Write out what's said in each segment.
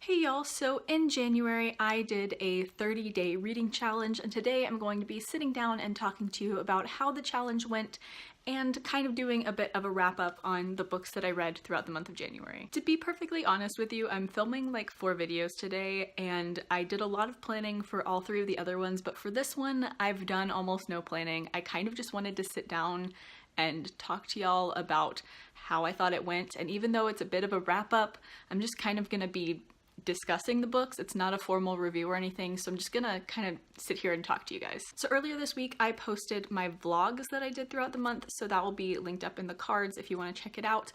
Hey y'all, so in January I did a 30-day reading challenge, and today I'm going to be sitting down and talking to you about how the challenge went and kind of doing a bit of a wrap-up on the books that I read throughout the month of January. To be perfectly honest with you, I'm filming like 4 videos today, and I did a lot of planning for all 3 of the other ones, but for this one I've done almost no planning. I kind of just wanted to sit down and talk to y'all about how I thought it went, and even though it's a bit of a wrap-up, I'm just kind of gonna be discussing the books. It's not a formal review or anything, so I'm just gonna kind of sit here and talk to you guys. So earlier this week I posted my vlogs that I did throughout the month, so that will be linked up in the cards if you want to check it out.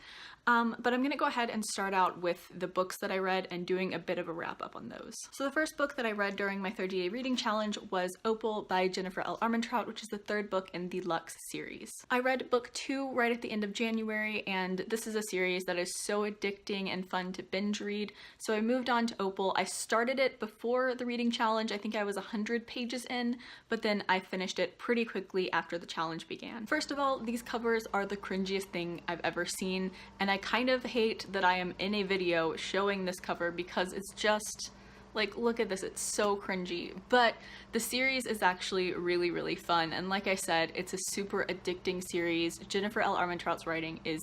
But I'm gonna go ahead and start out with the books that I read and doing a bit of a wrap up on those. So the first book that I read during my 30-day reading challenge was Opal by Jennifer L. Armentrout, which is the 3rd book in the Lux series. I read book 2 right at the end of January, and this is a series that is so addicting and fun to binge read, so I moved on to Opal. I started it before the reading challenge. I think I was 100 pages in, but then I finished it pretty quickly after the challenge began. First of all, these covers are the cringiest thing I've ever seen, and I kind of hate that I am in a video showing this cover because it's just like, look at this, it's so cringy. But the series is actually really, really fun, and like I said, it's a super addicting series. Jennifer L. Armentrout's writing is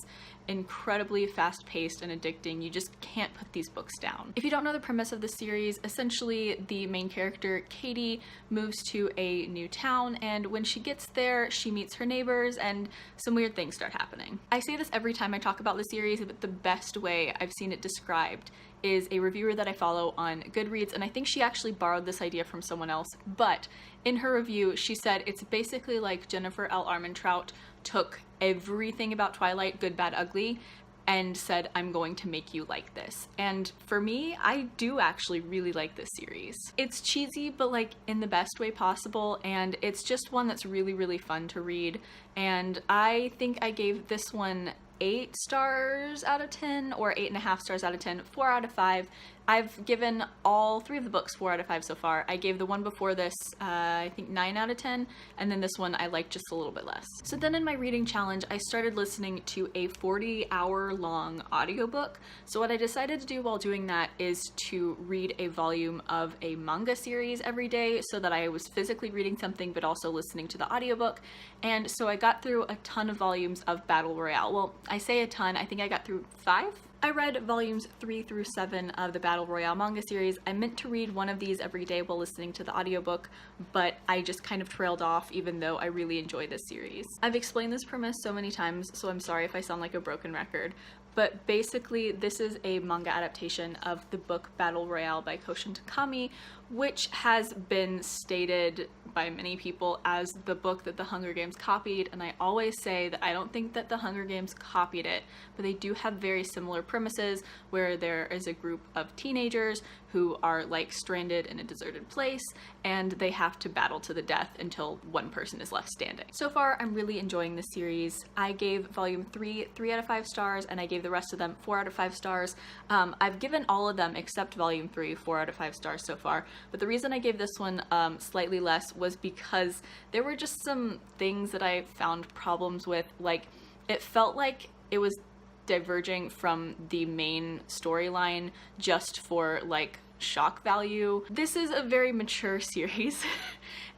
incredibly fast-paced and addicting. You just can't put these books down. If you don't know the premise of the series, essentially the main character, Katie, moves to a new town, and when she gets there, she meets her neighbors and some weird things start happening. I say this every time I talk about the series, but the best way I've seen it described is a reviewer that I follow on Goodreads, and I think she actually borrowed this idea from someone else, but in her review she said it's basically like Jennifer L. Armentrout took everything about Twilight, good, bad, ugly, and said, I'm going to make you like this. And for me, I do actually really like this series. It's cheesy, but like in the best way possible, and it's just one that's really, really fun to read. And I think I gave this one 8 stars out of 10 or 8.5 stars out of 10, 4 out of 5. I've given all 3 of the books 4 out of 5 so far. I gave the one before this, I think 9 out of 10, and then this one I liked just a little bit less. So then in my reading challenge, I started listening to a 40-hour-long audiobook. So what I decided to do while doing that is to read a volume of a manga series every day so that I was physically reading something but also listening to the audiobook. And so I got through a ton of volumes of Battle Royale. Well, I say a ton, I think I got through 5? I read volumes 3 through 7 of the Battle Royale manga series. I meant to read one of these every day while listening to the audiobook, but I just kind of trailed off even though I really enjoy this series. I've explained this premise so many times, so I'm sorry if I sound like a broken record, but basically this is a manga adaptation of the book Battle Royale by Koushin Takami, which has been stated by many people as the book that the Hunger Games copied, and I always say that I don't think that the Hunger Games copied it, but they do have very similar premises where there is a group of teenagers who are like stranded in a deserted place and they have to battle to the death until one person is left standing. So far I'm really enjoying this series. I gave volume 3 3 out of 5 stars, and I gave the rest of them 4 out of 5 stars. I've given all of them except volume 3 4 out of 5 stars so far, but the reason I gave this one slightly less was because there were just some things that I found problems with. Like, it felt like it was diverging from the main storyline just for like shock value. This is a very mature series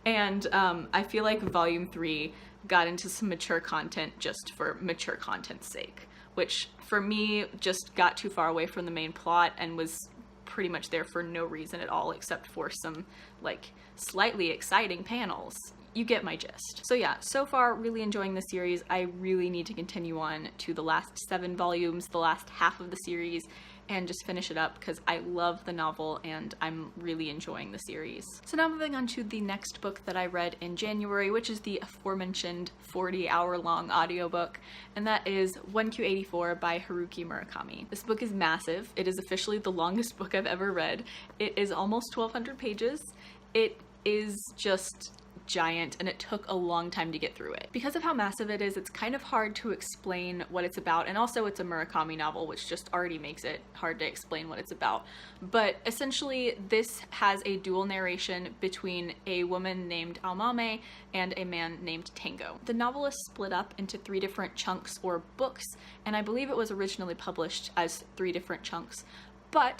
and I feel like volume 3 got into some mature content just for mature content's sake, which for me just got too far away from the main plot and was pretty much there for no reason at all except for some like slightly exciting panels. You get my gist. So yeah, so far really enjoying the series. I really need to continue on to the last 7 volumes, the last half of the series, and just finish it up because I love the novel and I'm really enjoying the series. So now moving on to the next book that I read in January, which is the aforementioned 40-hour-long audiobook, and that is 1Q84 by Haruki Murakami. This book is massive. It is officially the longest book I've ever read. It is almost 1,200 pages. It is just giant, and it took a long time to get through it. Because of how massive it is, it's kind of hard to explain what it's about, and also it's a Murakami novel, which just already makes it hard to explain what it's about. But essentially, this has a dual narration between a woman named Almame and a man named Tango. The novel is split up into 3 different chunks or books, and I believe it was originally published as 3 different chunks. but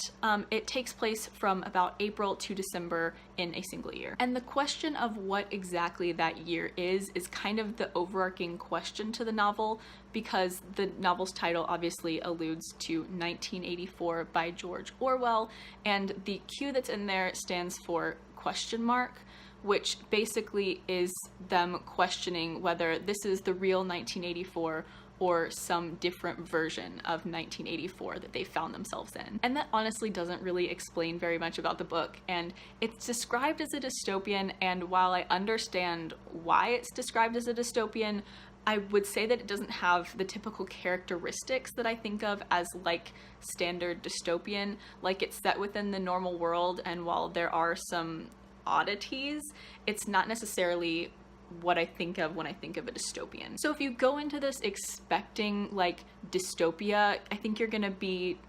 it takes place from about April to December in a single year. And the question of what exactly that year is kind of the overarching question to the novel, because the novel's title obviously alludes to 1984 by George Orwell, and the Q that's in there stands for question mark, which basically is them questioning whether this is the real 1984 or some different version of 1984 that they found themselves in. And that honestly doesn't really explain very much about the book, and it's described as a dystopian, and while I understand why it's described as a dystopian, I would say that it doesn't have the typical characteristics that I think of as like standard dystopian. Like, it's set within the normal world, and while there are some oddities, it's not necessarily what I think of when I think of a dystopian. So if you go into this expecting like dystopia, I think you're gonna be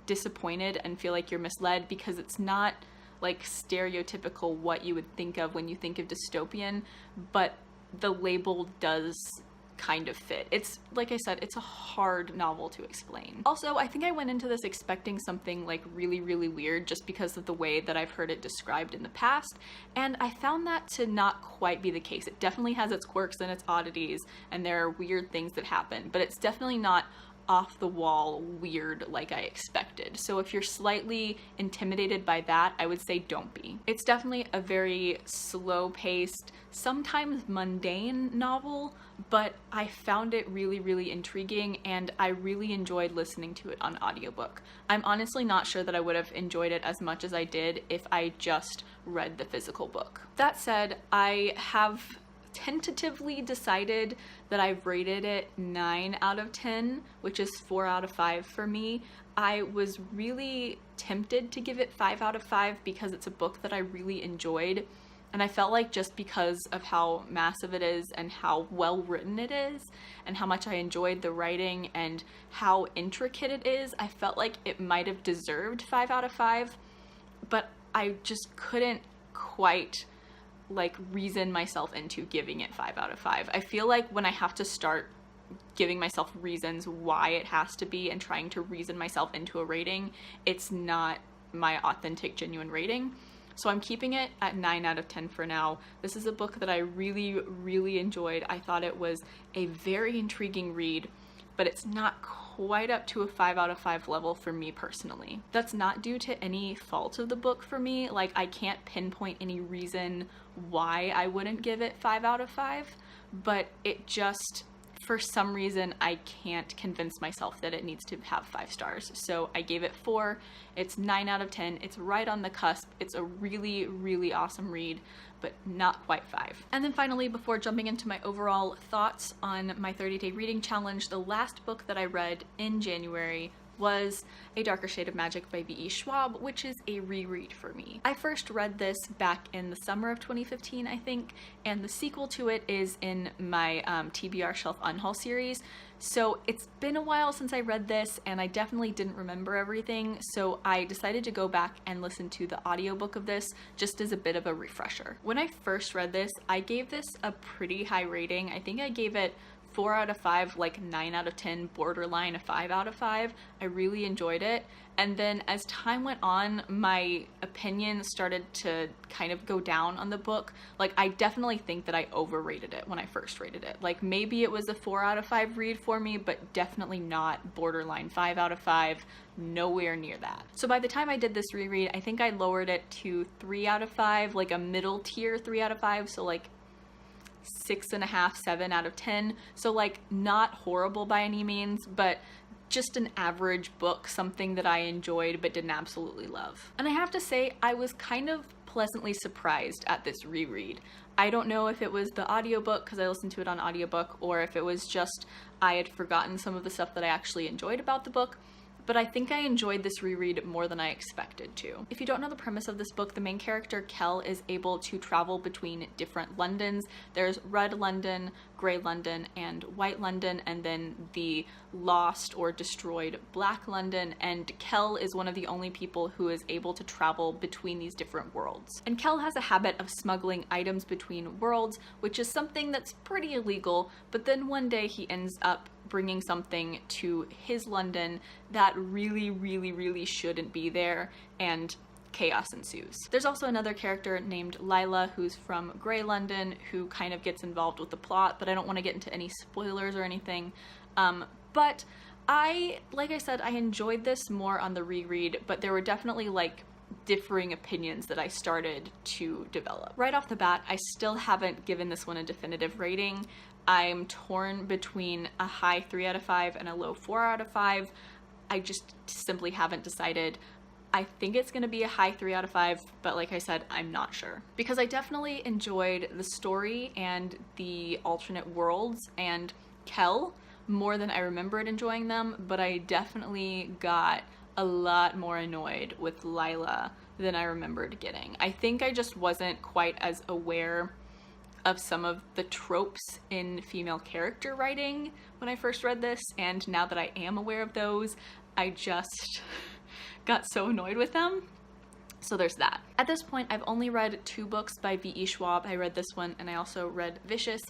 disappointed and feel like you're misled, because it's not like stereotypical what you would think of when you think of dystopian, but the label does kind of fit. It's, like I said, it's a hard novel to explain. Also, I think I went into this expecting something like really, really weird just because of the way that I've heard it described in the past, and I found that to not quite be the case. It definitely has its quirks and its oddities, and there are weird things that happen, but it's definitely not off the wall weird like I expected. So if you're slightly intimidated by that, I would say don't be. It's definitely a very slow-paced, sometimes mundane novel, but I found it really, really intriguing, and I really enjoyed listening to it on audiobook. I'm honestly not sure that I would have enjoyed it as much as I did if I just read the physical book. That said, I have tentatively decided that I've rated it 9 out of 10, which is 4 out of 5 for me. I was really tempted to give it 5 out of 5 because it's a book that I really enjoyed, and I felt like just because of how massive it is and how well written it is and how much I enjoyed the writing and how intricate it is, I felt like it might have deserved 5 out of 5, but I just couldn't quite like reason myself into giving it 5 out of 5. I feel like when I have to start giving myself reasons why it has to be and trying to reason myself into a rating, it's not my authentic, genuine rating. So I'm keeping it at 9 out of 10 for now. This is a book that I really, really enjoyed. I thought it was a very intriguing read, but it's not quite up to a 5 out of 5 level for me personally. That's not due to any fault of the book for me. Like, I can't pinpoint any reason why I wouldn't give it 5 out of 5, but it just, for some reason, I can't convince myself that it needs to have 5 stars. So I gave it 4. It's 9 out of 10. It's right on the cusp. It's a really, really awesome read, but not quite 5. And then finally, before jumping into my overall thoughts on my 30-day reading challenge, the last book that I read in January was A Darker Shade of Magic by V.E. Schwab, which is a reread for me. I first read this back in the summer of 2015, I think, and the sequel to it is in my TBR Shelf Unhaul series. So it's been a while since I read this, and I definitely didn't remember everything, so I decided to go back and listen to the audiobook of this just as a bit of a refresher. When I first read this, I gave this a pretty high rating. I think I gave it 4 out of 5, like 9 out of 10, borderline a 5 out of 5. I really enjoyed it. And then as time went on, my opinion started to kind of go down on the book. Like, I definitely think that I overrated it when I first rated it. Like, maybe it was a 4 out of 5 read for me, but definitely not borderline 5 out of 5, nowhere near that. So by the time I did this reread, I think I lowered it to 3 out of 5, like a middle tier 3 out of 5, so like 6.5, 7 out of 10. So like not horrible by any means, but just an average book, something that I enjoyed but didn't absolutely love. And I have to say, I was kind of pleasantly surprised at this reread. I don't know if it was the audiobook, because I listened to it on audiobook, or if it was just I had forgotten some of the stuff that I actually enjoyed about the book, but I think I enjoyed this reread more than I expected to. If you don't know the premise of this book, the main character, Kel, is able to travel between different Londons. There's Red London, Grey London, and White London, and then the lost or destroyed Black London, and Kel is one of the only people who is able to travel between these different worlds. And Kel has a habit of smuggling items between worlds, which is something that's pretty illegal, but then one day he ends up bringing something to his London that really shouldn't be there, and chaos ensues. There's also another character named Lila who's from Grey London who kind of gets involved with the plot, but I don't want to get into any spoilers or anything. But like I said, I enjoyed this more on the reread, but there were definitely like differing opinions that I started to develop. Right off the bat, I still haven't given this one a definitive rating. I'm torn between a high 3 out of 5 and a low 4 out of 5. I just simply haven't decided. I think it's going to be a high 3 out of 5, but like I said, I'm not sure. Because I definitely enjoyed the story and the alternate worlds and Kel more than I remembered enjoying them, but I definitely got a lot more annoyed with Lila than I remembered getting. I think I just wasn't quite as aware of some of the tropes in female character writing when I first read this, and now that I am aware of those, I just got so annoyed with them. So there's that. At this point, I've only read 2 books by V.E. Schwab. I read this one and I also read Vicious,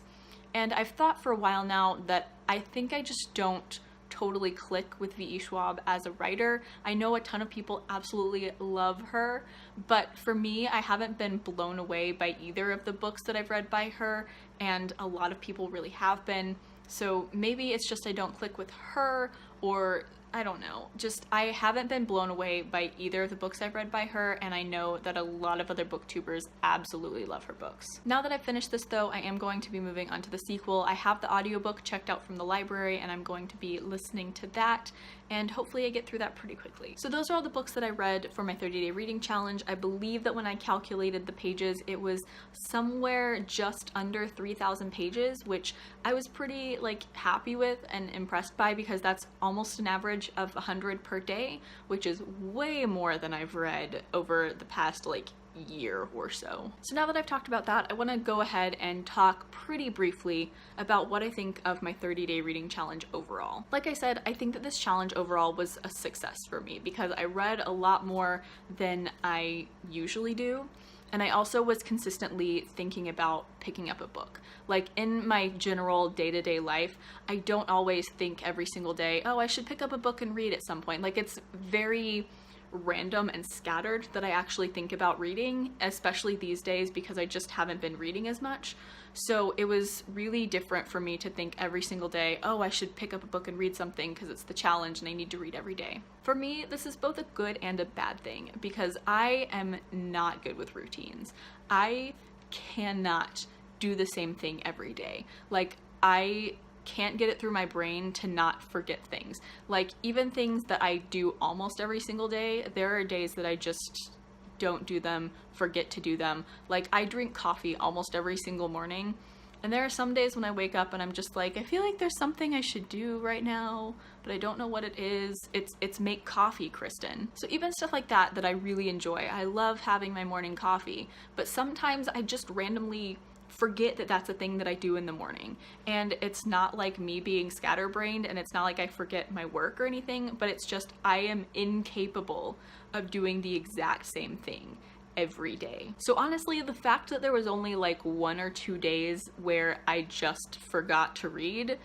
and I've thought for a while now that I think I just don't totally click with V.E. Schwab as a writer. I know a ton of people absolutely love her, but for me, I haven't been blown away by either of the books that I've read by her, and a lot of people really have been. So maybe it's just I don't click with her, or I don't know. Just I haven't been blown away by either of the books I've read by her, and I know that a lot of other booktubers absolutely love her books. Now that I've finished this though, I am going to be moving on to the sequel. I have the audiobook checked out from the library and I'm going to be listening to that, and hopefully I get through that pretty quickly. So those are all the books that I read for my 30-day reading challenge. I believe that when I calculated the pages, it was somewhere just under 3,000 pages, which I was pretty like happy with and impressed by, because that's almost an average of 100 per day, which is way more than I've read over the past like year or so. So now that I've talked about that, I want to go ahead and talk pretty briefly about what I think of my 30-day reading challenge overall. Like I said, I think that this challenge overall was a success for me because I read a lot more than I usually do. And I also was consistently thinking about picking up a book. Like in my general day-to-day life, I don't always think every single day, oh, I should pick up a book and read at some point. Like it's very random and scattered that I actually think about reading, especially these days because I just haven't been reading as much. So it was really different for me to think every single day, oh, I should pick up a book and read something because it's the challenge and I need to read every day. For me, this is both a good and a bad thing because I am not good with routines. I cannot do the same thing every day. Like I can't get it through my brain to not forget things. Like even things that I do almost every single day, there are days that I just don't do them, forget to do them. Like I drink coffee almost every single morning, and there are some days when I wake up and I'm just like, I feel like there's something I should do right now, but I don't know what it is. It's make coffee, Kristen. So even stuff like that I really enjoy. I love having my morning coffee, but sometimes I just randomly forget that that's a thing that I do in the morning. And it's not like me being scatterbrained, and it's not like I forget my work or anything, but it's just I am incapable of doing the exact same thing every day. So honestly, the fact that there was only like 1 or 2 days where I just forgot to read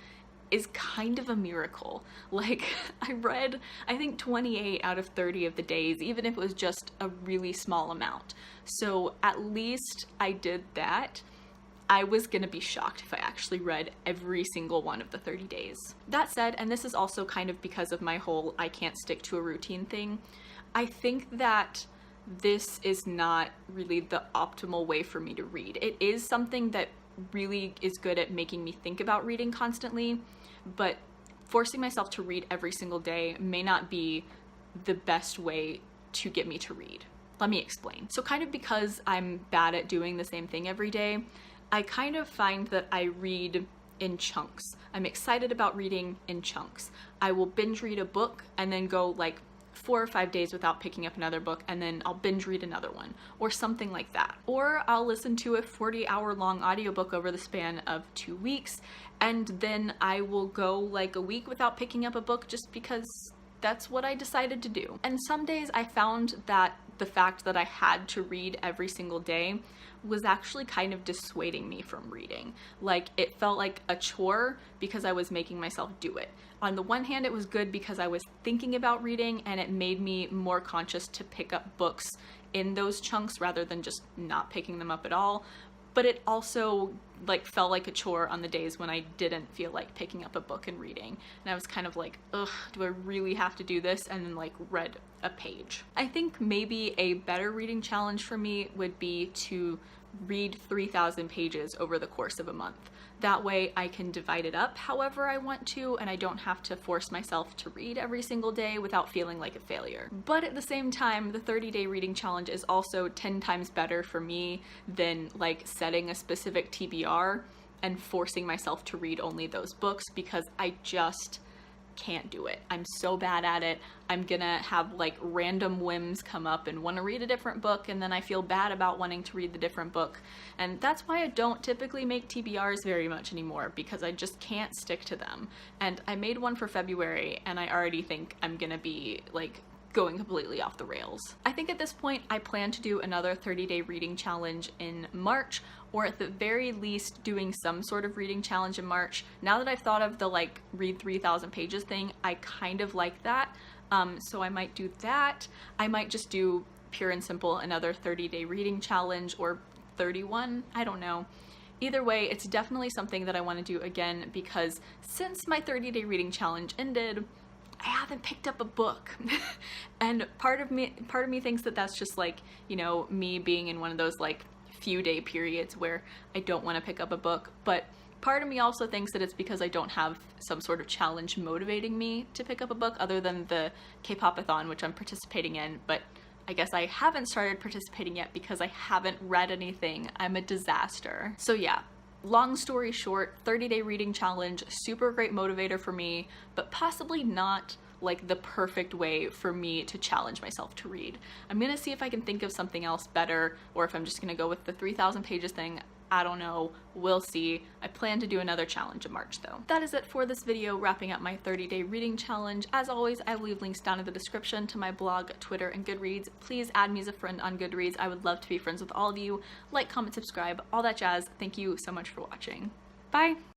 is kind of a miracle. Like I read, I think 28 out of 30 of the days, even if it was just a really small amount. So at least I did that. I was gonna be shocked if I actually read every single one of the 30 days. That said, and this is also kind of because of my whole I can't stick to a routine thing, I think that this is not really the optimal way for me to read. It is something that really is good at making me think about reading constantly, but forcing myself to read every single day may not be the best way to get me to read. Let me explain. So kind of because I'm bad at doing the same thing every day, I kind of find that I read in chunks. I'm excited about reading in chunks. I will binge read a book and then go like 4 or 5 days without picking up another book, and then I'll binge read another one or something like that. Or I'll listen to a 40-hour long audiobook over the span of 2 weeks, and then I will go like a week without picking up a book just because that's what I decided to do. And some days I found that the fact that I had to read every single day was actually kind of dissuading me from reading. Like, it felt like a chore because I was making myself do it. On the one hand, it was good because I was thinking about reading and it made me more conscious to pick up books in those chunks rather than just not picking them up at all. But it also like felt like a chore on the days when I didn't feel like picking up a book and reading. And I was kind of like, ugh, do I really have to do this? And then like read a page. I think maybe a better reading challenge for me would be to read 3,000 pages over the course of a month. That way I can divide it up however I want to, and I don't have to force myself to read every single day without feeling like a failure. But at the same time, the 30-day reading challenge is also 10 times better for me than like setting a specific TBR and forcing myself to read only those books, because I just can't do it. I'm so bad at it. I'm gonna have like random whims come up and want to read a different book, and then I feel bad about wanting to read the different book. And that's why I don't typically make TBRs very much anymore, because I just can't stick to them. And I made one for February and I already think I'm gonna be like going completely off the rails. I think at this point I plan to do another 30-day reading challenge in March, or at the very least doing some sort of reading challenge in March. Now that I've thought of the like read 3,000 pages thing, I kind of like that. So I might do that. I might just do pure and simple another 30-day reading challenge, or 31, I don't know. Either way, it's definitely something that I want to do again, because since my 30-day reading challenge ended, I haven't picked up a book. And part of me thinks that that's just like, you know, me being in one of those like few day periods where I don't want to pick up a book. But part of me also thinks that it's because I don't have some sort of challenge motivating me to pick up a book other than the K-pop-a-thon, which I'm participating in. But I guess I haven't started participating yet because I haven't read anything. I'm a disaster. So yeah. Long story short, 30-day reading challenge, super great motivator for me, but possibly not like the perfect way for me to challenge myself to read. I'm gonna see if I can think of something else better, or if I'm just gonna go with the 3,000 pages thing. I don't know, we'll see. I plan to do another challenge in March though. That is it for this video, wrapping up my 30-day reading challenge. As always, I will leave links down in the description to my blog, Twitter, and Goodreads. Please add me as a friend on Goodreads. I would love to be friends with all of you. Like, comment, subscribe, all that jazz. Thank you so much for watching. Bye!